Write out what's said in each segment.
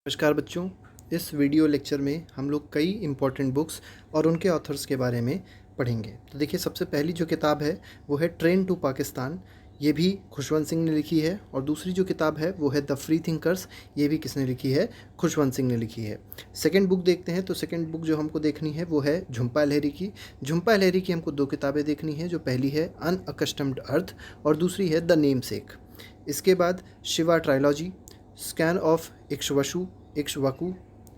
नमस्कार बच्चों, इस वीडियो लेक्चर में हम लोग कई इम्पोर्टेंट बुक्स और उनके ऑथर्स के बारे में पढ़ेंगे। तो देखिए, सबसे पहली जो किताब है वो है ट्रेन टू पाकिस्तान। ये भी खुशवंत सिंह ने लिखी है। और दूसरी जो किताब है वो है द फ्री थिंकर्स। ये भी किसने लिखी है? खुशवंत सिंह ने लिखी है। सेकंड बुक देखते हैं, तो सेकंड बुक जो हमको देखनी है वो है झुम्पा लहरी की। झुम्पा लहरी की हमको दो किताबें देखनी है, जो पहली है अनअकस्टम्ड अर्थ और दूसरी है द नेम सेक। इसके बाद Shiva trilogy, scion of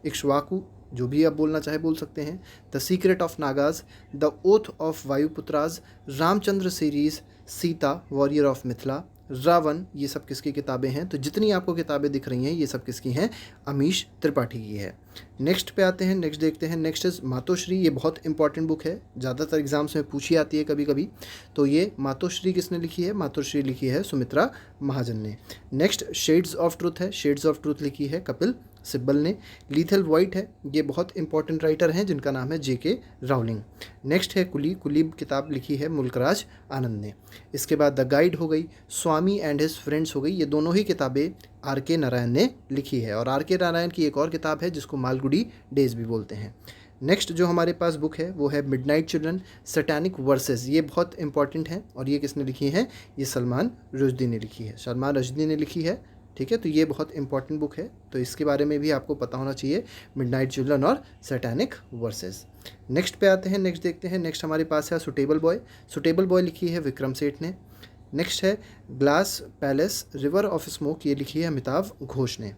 Ikshvaku, जो भी आप बोलना चाहे बोल सकते हैं, the secret of Nagas, the oath of Vayuputras, Ramchandra series, Sita warrior of Mithila, Ravan, ये सब किसकी किताबें हैं? तो जितनी आपको किताबें दिख रही हैं ये सब किसकी हैं? अमीश त्रिपाठी की है। नेक्स्ट पे आते हैं, नेक्स्ट देखते हैं। Next is Matoshree. ये बहुत इंपॉर्टेंट बुक है, ज़्यादातर एग्जाम्स में पूछी आती है कभी कभी। तो ये मातोश्री किसने लिखी है? मातोश्री लिखी है सुमित्रा महाजन ने। नेक्स्ट शेड्स ऑफ ट्रुथ है। शेड्स ऑफ ट्रुथ लिखी है कपिल सिब्बल ने। लीथल वाइट है, ये बहुत इंपॉर्टेंट राइटर हैं जिनका नाम है जेके रावलिंग। नेक्स्ट है कुली। कुली किताब लिखी है मुल्कराज आनंद ने। इसके बाद द गाइड हो गई, स्वामी एंड हिज फ्रेंड्स हो गई। ये दोनों ही किताबें आर के नारायण ने लिखी है। और आर के नारायण की एक और किताब है जिसको मालगुडी डेज भी बोलते हैं। नेक्स्ट जो हमारे पास बुक है वो है मिडनाइट चिल्ड्रन सैटेनिक वर्सेस। ये बहुत इंपॉर्टेंट है और ये किसने लिखी है? ये सलमान रुश्दी ने लिखी है। सलमान रुश्दी ने लिखी है, ठीक है। तो ये बहुत इंपॉर्टेंट बुक है, तो इसके बारे में भी आपको पता होना चाहिए, मिडनाइट चिल्ड्रन और सैटेनिक वर्सेस। नेक्स्ट पे आते हैं, नेक्स्ट देखते हैं। नेक्स्ट हमारे पास है सुटेबल बॉय। सुटेबल बॉय लिखी है विक्रम सेठ ने। नेक्स्ट है glass palace river of smoke. ये लिखी है अमिताभ घोष ने।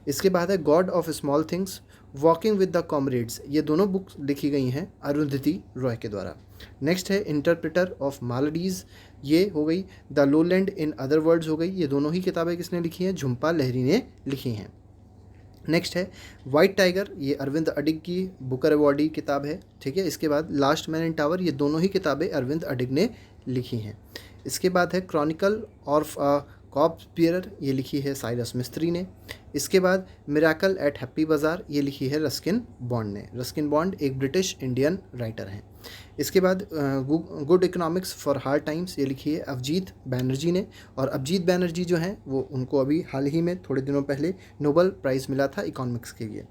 इसके बाद है God of small things, walking with the comrades. ये दोनों बुक्स लिखी गई हैं अरुंधति रॉय के द्वारा। नेक्स्ट है इंटरप्रेटर ऑफ मालडीज। ये हो गई। The lowland in other words हो गई। ये दोनों ही किताबें किसने लिखी हैं? झुम्पा लहरी ने लिखी हैं। नेक्स्ट है वाइट टाइगर। ये अरविंद अडिग की बुकर अवॉर्डी किताब है, ठीक है। इसके बाद लास्ट मैन इन टावर। ये दोनों ही किताबें अरविंद अडिग ने लिखी हैं। इसके बाद है क्रॉनिकल ऑफ कॉप्स बियरर। ये लिखी है साइरस मिस्त्री ने। इसके बाद मिराकल एट हैप्पी बाज़ार। ये लिखी है रस्किन बॉन्ड ने। रस्किन बॉन्ड एक ब्रिटिश इंडियन राइटर हैं। इसके बाद good economics for hard times. ये लिखी है अभिजीत बैनर्जी ने। और अभिजीत बैनर्जी जो हैं वो उनको अभी हाल ही में थोड़े दिनों पहले नोबेल प्राइज़ मिला था इकोनॉमिक्स के लिए।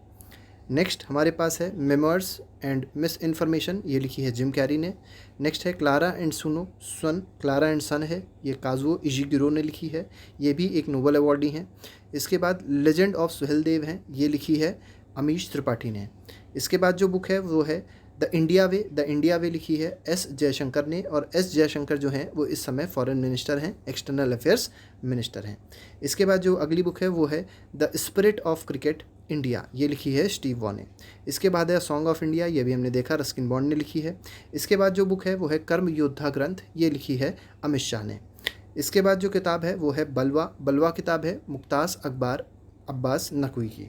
नेक्स्ट हमारे पास है मेमोर्स एंड मिस इन्फॉर्मेशन। ये लिखी है जिम कैरी ने। नेक्स्ट है Clara and Sun. Clara and Sun है, ये काजुओ इशिगिरो ने लिखी है। ये भी एक नोबेल अवॉर्डी हैं। इसके बाद लेजेंड ऑफ सुहेल देव हैं, ये लिखी है अमीश त्रिपाठी ने। इसके बाद जो बुक है वो है the India way. The India way लिखी है एस जयशंकर ने। और एस जयशंकर जो हैं वो इस समय फॉरेन मिनिस्टर हैं, एक्सटर्नल अफेयर्स मिनिस्टर हैं। इसके बाद जो अगली बुक है वो है the spirit of cricket India. ये लिखी है स्टीव वॉ ने। इसके बाद है सॉन्ग ऑफ इंडिया। ये भी हमने देखा, रस्किन बॉन्ड ने लिखी है। इसके बाद जो बुक है वो है कर्म योद्धा ग्रंथ। ये लिखी है अमित शाह ने। इसके बाद जो किताब है वो है बलवा। बलवा किताब है मुख्तास अब्बास नकवी की।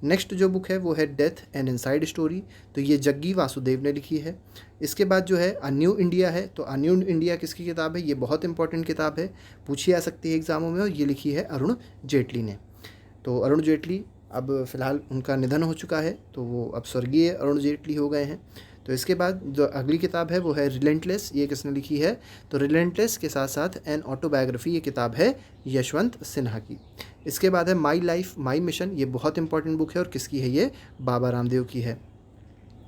नेक्स्ट जो बुक है वो है डेथ एंड इनसाइड स्टोरी। तो ये जग्गी वासुदेव ने लिखी है। इसके बाद जो है अ न्यू इंडिया है। तो अ न्यू इंडिया किसकी किताब है? ये बहुत इंपॉर्टेंट किताब है, पूछी आ सकती है एग्जामों में। और ये लिखी है अरुण जेटली ने। तो अरुण जेटली अब फ़िलहाल उनका निधन हो चुका है, तो वो अब स्वर्गीय अरुण जेटली हो गए हैं। तो इसके बाद जो अगली किताब है वो है रिलेंटलेस। ये किसने लिखी है? तो रिलेंटलेस के साथ साथ एन ऑटोबायोग्राफी, ये किताब है यशवंत सिन्हा की। इसके बाद है माई लाइफ माई मिशन। ये बहुत इंपॉर्टेंट बुक है और किसकी है? ये बाबा रामदेव की है।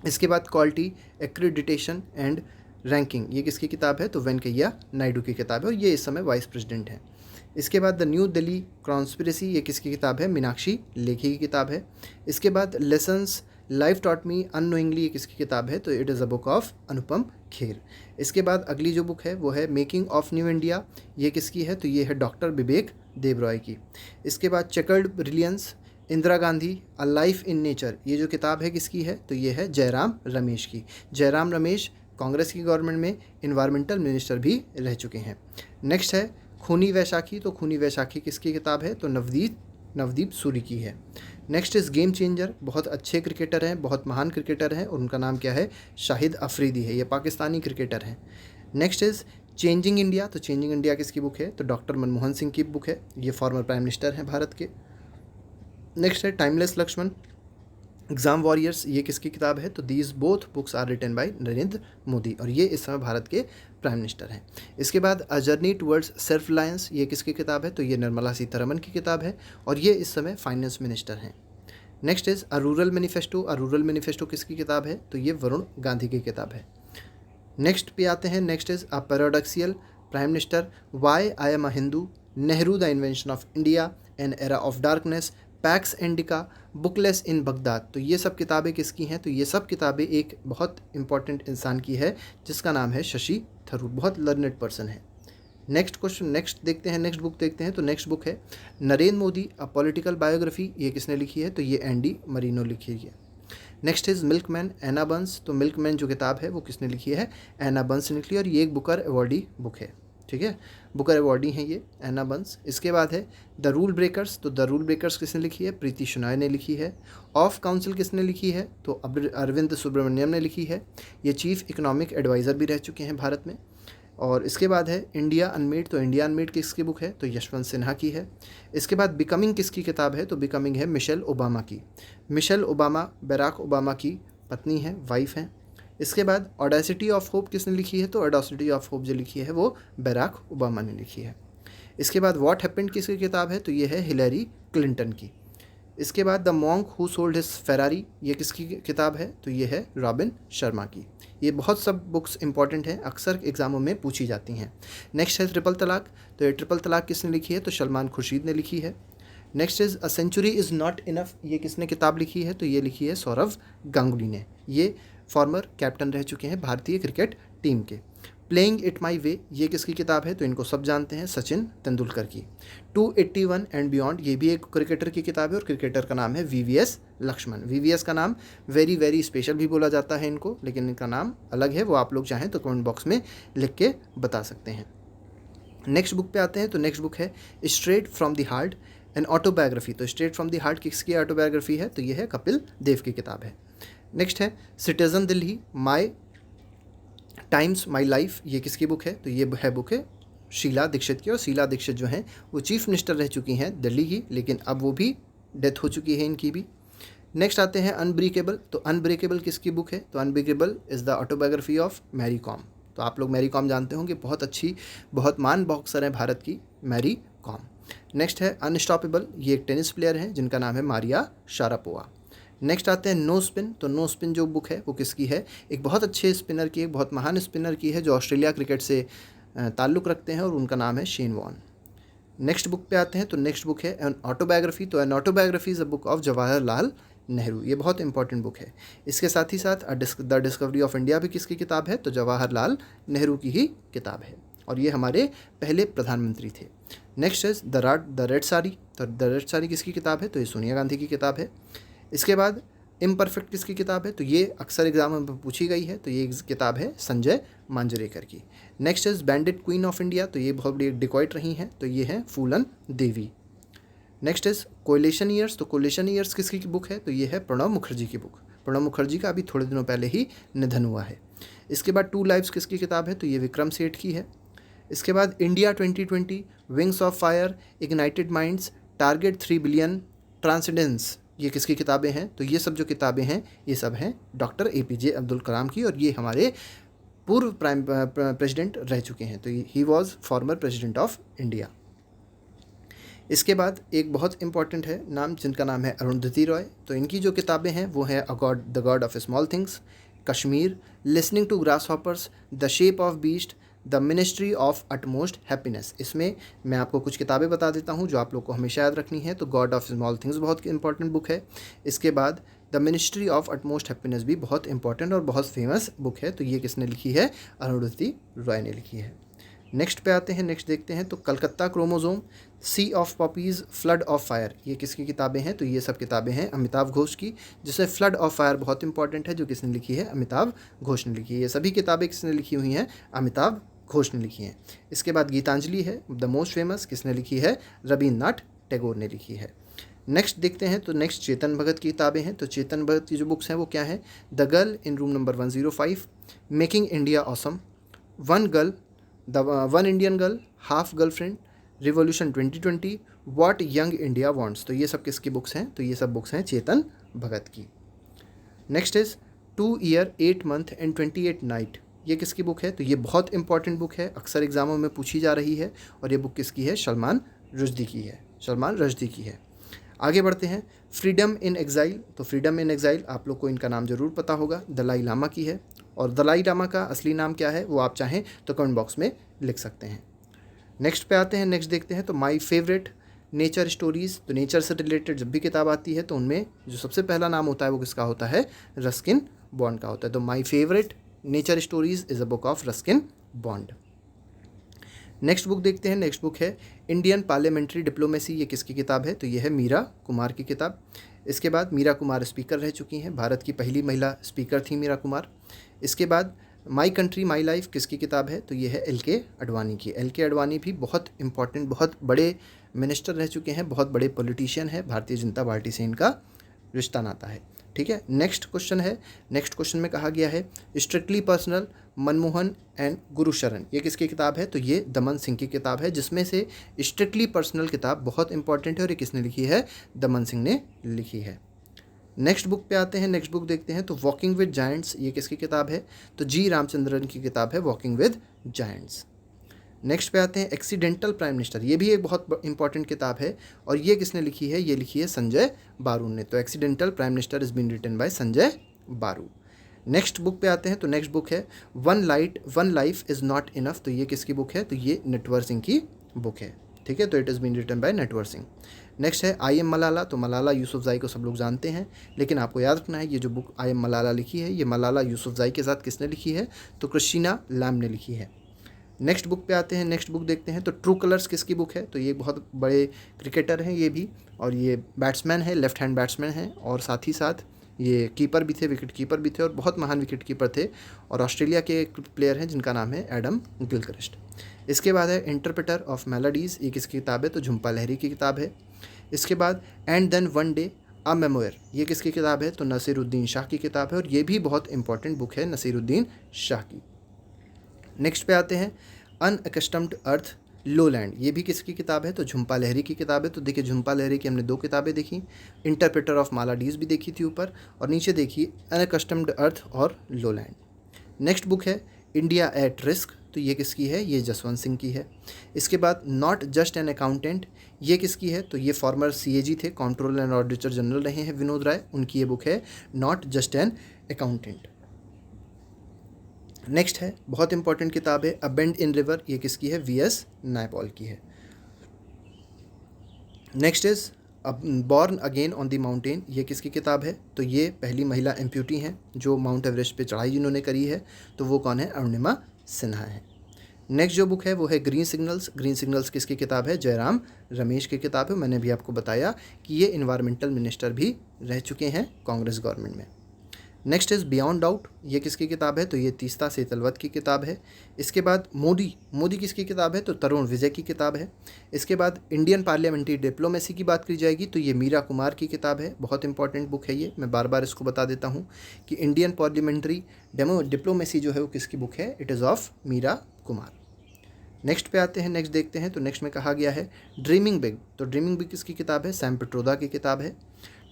इसके बाद क्वालिटी एक्रीडिटेशन एंड रैंकिंग। ये किसकी किताब है? तो वेंकैया नायडू की किताब है और ये इस समय वाइस प्रेसिडेंट हैं। इसके बाद द न्यू दिल्ली कॉन्स्पिरेसी। ये किसकी किताब है? मीनाक्षी लेखी की किताब है। इसके बाद lessons life taught me unknowingly. ये किसकी किताब है? तो it is a book of Anupam Kher. इसके बाद अगली जो बुक है वो है मेकिंग ऑफ न्यू इंडिया। ये किसकी है? तो ये है डॉक्टर विवेक देबरॉय की। इसके बाद checkered brilliance Indira Gandhi a life in nature. ये जो किताब है किसकी है? तो ये है जयराम रमेश की। जयराम रमेश कांग्रेस की गवर्नमेंट में इन्वायरमेंटल मिनिस्टर भी रह चुके हैं। नेक्स्ट है खूनी वैशाखी। तो खूनी वैशाखी किसकी किताब है? तो नवदीप सूरी की है। Next is game changer. बहुत अच्छे क्रिकेटर हैं, बहुत महान क्रिकेटर हैं और उनका नाम क्या है? शाहिद अफरीदी है। ये पाकिस्तानी क्रिकेटर हैं। Next is changing India. तो चेंजिंग इंडिया किसकी बुक है? तो डॉक्टर मनमोहन सिंह की बुक है, ये फॉर्मर प्राइम मिनिस्टर हैं भारत के। नेक्स्ट है टाइमलेस लक्ष्मण एग्ज़ाम वॉरियर्स। ये किसकी किताब है? तो these both books are written by Narendra Modi और ये इस समय भारत के प्राइम मिनिस्टर हैं। इसके बाद a journey towards self reliance. ये किसकी किताब है? तो ये निर्मला सीतारमन की किताब है और ये इस समय फाइनेंस मिनिस्टर हैं। Next is a rural manifesto. A rural manifesto किसकी किताब है? तो ये वरुण गांधी की किताब है। नेक्स्ट पे आते हैं। Next is a paradoxical prime minister, why I am a Hindu, Nehru the invention of India, an era of darkness, pax Indica, bookless in Baghdad. तो ये सब किताबें किसकी हैं? तो ये सब किताबें एक बहुत इंपॉर्टेंट इंसान की है जिसका नाम है शशि थरूर, बहुत लर्नेड पर्सन है। नेक्स्ट क्वेश्चन, नेक्स्ट देखते हैं, नेक्स्ट बुक देखते हैं। तो नेक्स्ट बुक है Narendra Modi a political biography. ये किसने लिखी है? तो ये एंडी मरीनो लिखी है। नेक्स्ट इज़ मिल्कमैन, एना बंस। तो मिल्कमैन जो किताब है वो किसने लिखी है? एना बंस ने लिखी है और ये एक बुकर अवॉर्डी बुक है। ठीक है, बुकर अवॉर्डी हैं ये एना बंस। इसके बाद है द रूल ब्रेकर्स। तो द रूल ब्रेकर्स किसने लिखी है? प्रीति सुनाय ने लिखी है। ऑफ काउंसिल किसने लिखी है? तो अरविंद सुब्रमण्यम ने लिखी है। ये चीफ इकोनॉमिक एडवाइज़र भी रह चुके हैं भारत में। और इसके बाद है इंडिया अनमेड। तो इंडिया अनमेड किसकी बुक है? तो यशवंत सिन्हा की है। इसके बाद बिकमिंग किसकी किताब है? तो बिकमिंग है मिशेल ओबामा की। मिशेल ओबामा बैराक ओबामा की पत्नी है, वाइफ हैं। इसके बाद ऑडेसिटी ऑफ होप किसने लिखी है? तो ऑडेसिटी ऑफ होप जो लिखी है वो बैराक ओबामा ने लिखी है। इसके बाद व्हाट हैपेंड किसकी किताब है? तो ये है हिलरी क्लिंटन की। इसके बाद the monk who sold his Ferrari, ये किसकी किताब है? तो ये है रॉबिन शर्मा की। ये बहुत सब बुक्स इंपॉर्टेंट हैं, अक्सर एग्जामों में पूछी जाती हैं। नेक्स्ट है ट्रिपल तलाक। तो ये ट्रिपल तलाक किसने लिखी है? तो सलमान खुर्शीद ने लिखी है। Next is a century is not enough. ये किसने किताब लिखी है? तो ये लिखी है सौरव गांगुली ने। ये फॉर्मर कैप्टन रह चुके हैं भारतीय क्रिकेट टीम के। प्लेइंग इट माई वे, ये किसकी किताब है? तो इनको सब जानते हैं, सचिन तेंदुलकर की। 281 एंड बियॉन्ड, ये भी एक क्रिकेटर की किताब है और क्रिकेटर का नाम है वीवीएस लक्ष्मण। वीवीएस का नाम वेरी वेरी स्पेशल भी बोला जाता है इनको, लेकिन इनका नाम अलग है, वो आप लोग चाहें तो कमेंट बॉक्स में लिख के बता सकते हैं। नेक्स्ट बुक पे आते हैं। तो नेक्स्ट बुक है straight from the heart, an autobiography. तो स्ट्रेट फ्रॉम द हार्ट किसकी ऑटोबायोग्राफी है? तो ये है कपिल देव की किताब है। नेक्स्ट है citizen Delhi, my times my life. ये किसकी बुक है? तो ये है बुक है शीला दीक्षित की। और शीला दीक्षित जो हैं वो चीफ मिनिस्टर रह चुकी हैं दिल्ली की, लेकिन अब वो भी डेथ हो चुकी है इनकी भी। नेक्स्ट आते हैं अनब्रेकेबल। तो अनब्रेकेबल किसकी बुक है? तो unbreakable is the autobiography of Mary Kom. तो आप लोग मैरी कॉम जानते होंगे, बहुत अच्छी, बहुत मान बॉक्सर हैं भारत की मैरी कॉम। नेक्स्ट है अनस्टॉपेबल, ये एक टेनिस प्लेयर हैं जिनका नाम है मारिया शारापोवा। नेक्स्ट आते हैं नो स्पिन। तो नो स्पिन जो बुक है वो किसकी है? एक बहुत अच्छे स्पिनर की, एक बहुत महान स्पिनर की है जो ऑस्ट्रेलिया क्रिकेट से ताल्लुक़ रखते हैं और उनका नाम है शेन वॉन। नेक्स्ट बुक पे आते हैं। तो नेक्स्ट बुक है एन ऑटोबायोग्राफी। तो an autobiography is a book of Jawaharlal Nehru. ये बहुत इंपॉर्टेंट बुक है। इसके साथ ही साथ द डिस्कवरी ऑफ इंडिया भी किसकी किताब है? तो जवाहरलाल नेहरू की ही किताब है और ये हमारे पहले प्रधानमंत्री थे। Next is the red sari. तो द रेड साड़ी किसकी किताब है? तो ये सोनिया गांधी की किताब है। इसके बाद इम्परफेक्ट किसकी किताब है? तो ये अक्सर एग्जाम में पूछी गई है, तो ये किताब है संजय मांजरेकर की। Next is bandit queen of India. तो ये बहुत बड़ी डिकॉइट रही हैं, तो ये है Phoolan Devi. Next is coalition years. तो कोलेशन ईयर्स किसकी बुक है? तो ये है प्रणब मुखर्जी की बुक। प्रणब मुखर्जी का अभी थोड़े दिनों पहले ही निधन हुआ है। इसके बाद टू लाइव्स किसकी किताब है? तो ये विक्रम सेठ की है। इसके बाद India 2020, wings of fire, ignited minds, target 3 billion, transcendence, ये किसकी किताबें हैं? तो ये सब जो किताबें हैं ये सब हैं डॉक्टर APJ अब्दुल कलाम की, और ये हमारे पूर्व प्रेसिडेंट रह चुके हैं। तो he was former president of India. इसके बाद एक बहुत इंपॉर्टेंट है नाम, जिनका नाम है अरुंधति रॉय। तो इनकी जो किताबें हैं वो है the god of small things, Kashmir, listening to grasshoppers, the shape of beast, the ministry of utmost happiness. इसमें मैं आपको कुछ किताबें बता देता हूँ जो आप लोग को हमेशा याद रखनी है। तो गॉड ऑफ स्मॉल थिंग्स बहुत इंपॉर्टेंट बुक है। इसके बाद the ministry of utmost happiness भी बहुत इंपॉर्टेंट और बहुत फेमस बुक है। तो ये किसने लिखी है? अरुंधति रॉय ने लिखी है। नेक्स्ट पे आते हैं, नेक्स्ट देखते हैं। तो Calcutta chromosome, sea of poppies, flood of fire, ये किसकी किताबें हैं? तो ये सब किताबें हैं अमिताभ घोष की, जिसमें फ्लड ऑफ फायर बहुत इंपॉर्टेंट है, जो किसने लिखी है? अमिताभ घोष ने लिखी है। ये सभी किताबें किसने लिखी हुई हैं? अमिताभ घोष ने लिखी हैं। इसके बाद गीतांजलि है द मोस्ट फेमस, किसने लिखी है? रविन्द्रनाथ टैगोर ने लिखी है। नेक्स्ट देखते हैं। तो नेक्स्ट चेतन भगत की किताबें हैं। तो चेतन भगत की जो बुक्स हैं वो क्या है? The girl in room number 105, making India awesome, one girl, the one Indian girl, half girlfriend, revolution 2020, what young India wants. तो ये सब किसकी बुक्स हैं? तो ये सब बुक्स हैं चेतन भगत की। Next is 2 year 8 month and 28 night, ये किसकी बुक है? तो ये बहुत इंपॉर्टेंट बुक है, अक्सर एग्जामों में पूछी जा रही है, और ये बुक किसकी है? सलमान रुश्दी की है। सलमान रुश्दी की है। आगे बढ़ते हैं, फ्रीडम इन एग्जाइल। तो फ्रीडम इन एग्जाइल आप लोग को इनका नाम ज़रूर पता होगा, दलाई लामा की है। और दलाई लामा का असली नाम क्या है वो आप चाहें तो कमेंट बॉक्स में लिख सकते हैं। नेक्स्ट पे आते हैं, नेक्स्ट देखते हैं। तो माय फेवरेट नेचर स्टोरीज़। तो नेचर से रिलेटेड जब भी किताब आती है तो उनमें जो सबसे पहला नाम होता है वो किसका होता है, रस्किन बॉन्ड का होता है। तो my favourite nature stories is a book of Ruskin bond. Next book देखते हैं, नेक्स्ट बुक है इंडियन पार्लियामेंट्री डिप्लोमेसी। ये किसकी किताब है, तो ये है मीरा कुमार की किताब। इसके बाद मीरा कुमार स्पीकर रह चुकी हैं, भारत की पहली महिला स्पीकर थी मीरा कुमार। इसके बाद माई कंट्री माई लाइफ किसकी किताब है, तो ये है एल.के. अडवाणी की। एल.के. अडवाणी भी बहुत इंपॉर्टेंट, बहुत बड़े मिनिस्टर रह चुके हैं, बहुत बड़े पॉलिटिशियन है, भारतीय जनता पार्टी से इनका रिश्ता नाता है। ठीक है, नेक्स्ट क्वेश्चन है, नेक्स्ट क्वेश्चन में कहा गया है strictly personal Manmohan and Gursharan. ये किसकी किताब है, तो ये दमन सिंह की किताब है, जिसमें से स्ट्रिक्टली पर्सनल किताब बहुत इंपॉर्टेंट है और ये किसने लिखी है, दमन सिंह ने लिखी है। नेक्स्ट बुक पे आते हैं, नेक्स्ट बुक देखते हैं। तो वॉकिंग विद जायंट्स ये किसकी किताब है, तो जी रामचंद्रन की किताब है वॉकिंग विद जायंट्स। नेक्स्ट पे आते हैं एक्सीडेंटल प्राइम मिनिस्टर। ये भी एक बहुत इंपॉर्टेंट किताब है और ये किसने लिखी है, ये लिखी है संजय बारू ने। तो accidental prime minister is been written by Sanjay Baru. Next book पे आते हैं, तो नेक्स्ट बुक है one life is not enough. तो ये किसकी बुक है, तो ये नटवर सिंह की बुक है। ठीक है, तो it is been written by Natwar Singh. Next है आई एम मलाला। तो मलाला यूसुफजई को सब लोग जानते हैं, लेकिन आपको याद रखना है ये जो बुक आई एम मलाला लिखी है, ये मलाला यूसुफजई के साथ किसने लिखी है, तो क्रिस्टीना लैम ने लिखी है। नेक्स्ट बुक पे आते हैं, नेक्स्ट बुक देखते हैं। तो ट्रू कलर्स किसकी बुक है, तो ये बहुत बड़े क्रिकेटर हैं ये भी, और ये बैट्समैन है, लेफ्ट हैंड बैट्समैन हैं, और साथ ही साथ ये कीपर भी थे, विकेट कीपर भी थे और बहुत महान विकेट कीपर थे, और ऑस्ट्रेलिया के एक प्लेयर हैं जिनका नाम है एडम गिलक्रिस्ट। इसके बाद है इंटरप्रेटर ऑफ मेलोडीज़। ये किसकी किताब है, तो झुम्पा लहरी की किताब है। इसके बाद and then one day a memoir. ये किसकी किताब है, तो नसीरुद्दीन शाह की किताब है और ये भी बहुत इंपॉर्टेंट बुक है नसीरुद्दीन शाह की। नेक्स्ट पे आते हैं अनअकस्टम्ड अर्थ लोलैंड। ये भी किसकी किताब है, तो झुम्पा लहरी की किताब है। तो देखिए झुम्पा लहरी की हमने दो किताबें देखी, इंटरप्रेटर ऑफ मालाडीज भी देखी थी ऊपर, और नीचे देखिए अनअकस्टम्ड अर्थ और लोलैंड। नेक्स्ट बुक है इंडिया एट रिस्क। तो ये किसकी है, ये जसवंत सिंह की है। इसके बाद नॉट जस्ट एन अकाउंटेंट। ये किसकी है, तो ये फॉर्मर सीएजी थे, कंट्रोलर एंड ऑडिटर जनरल रहे हैं विनोद राय, उनकी ये बुक है not just an accountant. Next है बहुत इंपॉर्टेंट किताब है अ बेंड इन रिवर। ये किसकी है, वीएस नायपॉल की है। Next is born again on the mountain. ये किसकी किताब है, तो ये पहली महिला एम्प्यूटी हैं जो माउंट एवरेस्ट पे चढ़ाई जिन्होंने करी है, तो वो कौन है, अरुणिमा सिन्हा है। नेक्स्ट जो बुक है वो है ग्रीन सिग्नल्स। ग्रीन सिग्नल्स किसकी किताब है, जयराम रमेश की किताब है। मैंने भी आपको बताया कि ये इन्वायरमेंटल मिनिस्टर भी रह चुके हैं कांग्रेस गवर्नमेंट में। Next is beyond doubt. ये किसकी किताब है, तो ये तीस्ता सेतलवत की किताब है। इसके बाद मोदी किसकी किताब है, तो तरुण विजय की किताब है। इसके बाद इंडियन पार्लियामेंट्री डिप्लोमेसी की बात की जाएगी तो ये मीरा कुमार की किताब है, बहुत इंपॉर्टेंट बुक है ये, मैं बार बार इसको बता देता हूँ कि इंडियन पार्लियामेंट्री डिप्लोमेसी जो है वो किसकी बुक है, it is of Meira Kumar. Next पे आते हैं, नेक्स्ट देखते हैं। तो नेक्स्ट में कहा गया है ड्रीमिंग बिग। तो ड्रीमिंग बिग किसकी किताब है, सैम पिट्रोदा की किताब है।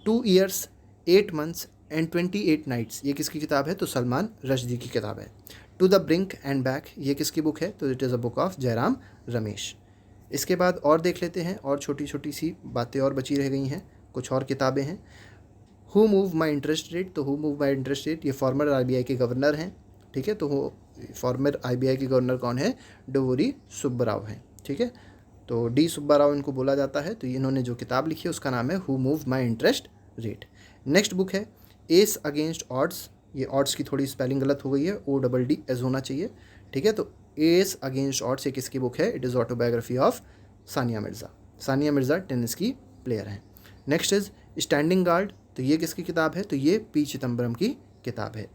2 years 8 months एंड 28 नाइट्स। ये किसकी किताब है, तो सलमान रश्दी की किताब है। To the brink and back. ये किसकी बुक है, तो it is a book of Jairam Ramesh. इसके बाद और देख लेते हैं, और छोटी छोटी सी बातें और बची रह गई हैं, कुछ और किताबें हैं। Who move my interest rate. तो who move my interest rate ये फॉर्मर आरबीआई के गवर्नर हैं। ठीक है, तो फॉर्मर आरबीआई के गवर्नर कौन है, डवोरी सुब्बाराव हैं। ठीक है, तो डी सुब्बाराव इनको बोला जाता है। तो इन्होंने जो किताब लिखी है उसका नाम है who move my interest rate. Next book है एस अगेंस्ट ऑड्स। ये ऑड्स की थोड़ी स्पेलिंग गलत हो गई है, ODD होना चाहिए। ठीक है, तो एस अगेंस्ट ऑड्स ये किसकी बुक है, it is autobiography of Sania Mirza. Sania Mirza tennis की प्लेयर हैं। Next is standing guard. तो ये किसकी किताब है, तो ये पी चिदम्बरम की किताब है।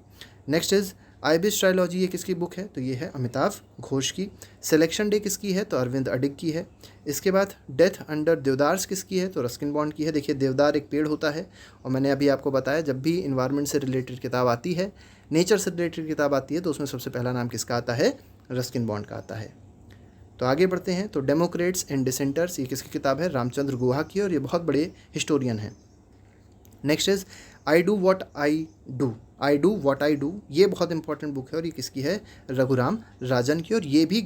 Next is ibis trilogy. ये किसकी बुक है, तो ये है अमिताभ घोष की। सिलेक्शन डे किसकी है, तो अरविंद अडिग की है। इसके बाद डेथ अंडर देवदार्स किसकी है, तो रस्किन बॉन्ड की है। देखिए देवदार एक पेड़ होता है, और मैंने अभी आपको बताया जब भी इन्वायरमेंट से रिलेटेड किताब आती है, नेचर से रिलेटेड किताब आती है, तो उसमें सबसे पहला नाम किसका आता है, रस्किन बॉन्ड का आता है। तो आगे बढ़ते हैं, तो डेमोक्रेट्स एंड डिसेंटर्स। ये किसकी किताब है, रामचंद्र गुहा की, और ये बहुत बड़े हिस्टोरियन हैं। Next is I do what I do. ये बहुत इंपॉर्टेंट बुक है और ये किसकी है, रघुराम राजन की, और ये भी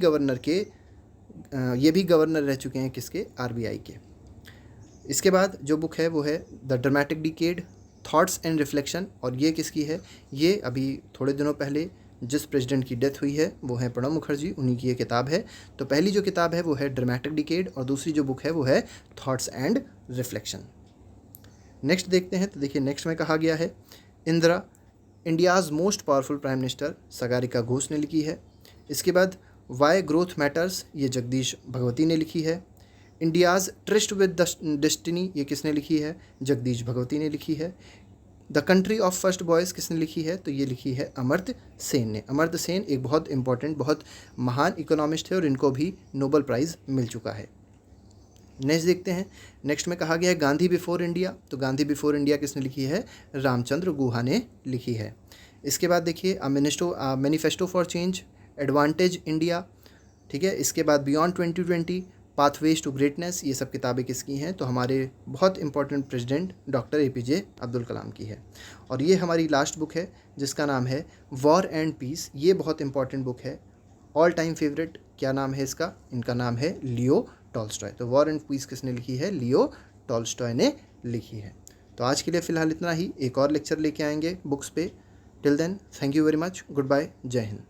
गवर्नर रह चुके हैं किसके, आरबीआई के। इसके बाद जो बुक है वो है the dramatic decade, thoughts and reflection, और ये किसकी है, ये अभी थोड़े दिनों पहले जिस प्रेसिडेंट की डेथ हुई है वो है प्रणब मुखर्जी, उन्हीं की ये किताब है। तो पहली जो किताब है वो है ड्रामेटिक डिकेड और दूसरी जो बुक है वो है थॉट्स एंड रिफ्लेक्शन। नेक्स्ट देखते हैं, तो देखिए नेक्स्ट में कहा गया है Indira, India's most powerful prime minister, Sagarika Ghosh ने लिखी है। इसके बाद वाई ग्रोथ मैटर्स, ये जगदीश भगवती ने लिखी है। इंडियाज़ ट्रिस्ट विद डेस्टिनी, ये किसने लिखी है, जगदीश भगवती ने लिखी है। The country of first boys किसने लिखी है, तो ये लिखी है अमर्त्य सेन ने। अमर्त्य सेन एक बहुत इंपॉर्टेंट, बहुत महान इकोनॉमिस्ट है और इनको भी नोबेल प्राइज़ मिल चुका है। नेक्स्ट देखते हैं, नेक्स्ट में कहा गया है गांधी बिफोर इंडिया, तो गांधी बिफोर इंडिया किसने लिखी है, रामचंद्र गुहा ने लिखी है। इसके बाद देखिए manifesto for change, advantage India, ठीक है। इसके बाद बियॉन्ड 2020, पाथवेज टू ग्रेटनेस, ये सब किताबें किसकी हैं, तो हमारे बहुत important president doctor APJ Abdul Kalam की है। और ये हमारी लास्ट बुक है जिसका नाम है वॉर एंड पीस, ये बहुत इंपॉर्टेंट बुक है, ऑल टाइम फेवरेट। क्या नाम है इसका, इनका नाम है लियो टॉल्स्टॉय। तो वॉर एंड पीस किसने लिखी है, लियो टॉल्स्टॉय ने लिखी है। तो आज के लिए फ़िलहाल इतना ही, एक और लेक्चर लेके आएंगे बुक्स पे। Till then, thank you very much, good bye, Jai Hind.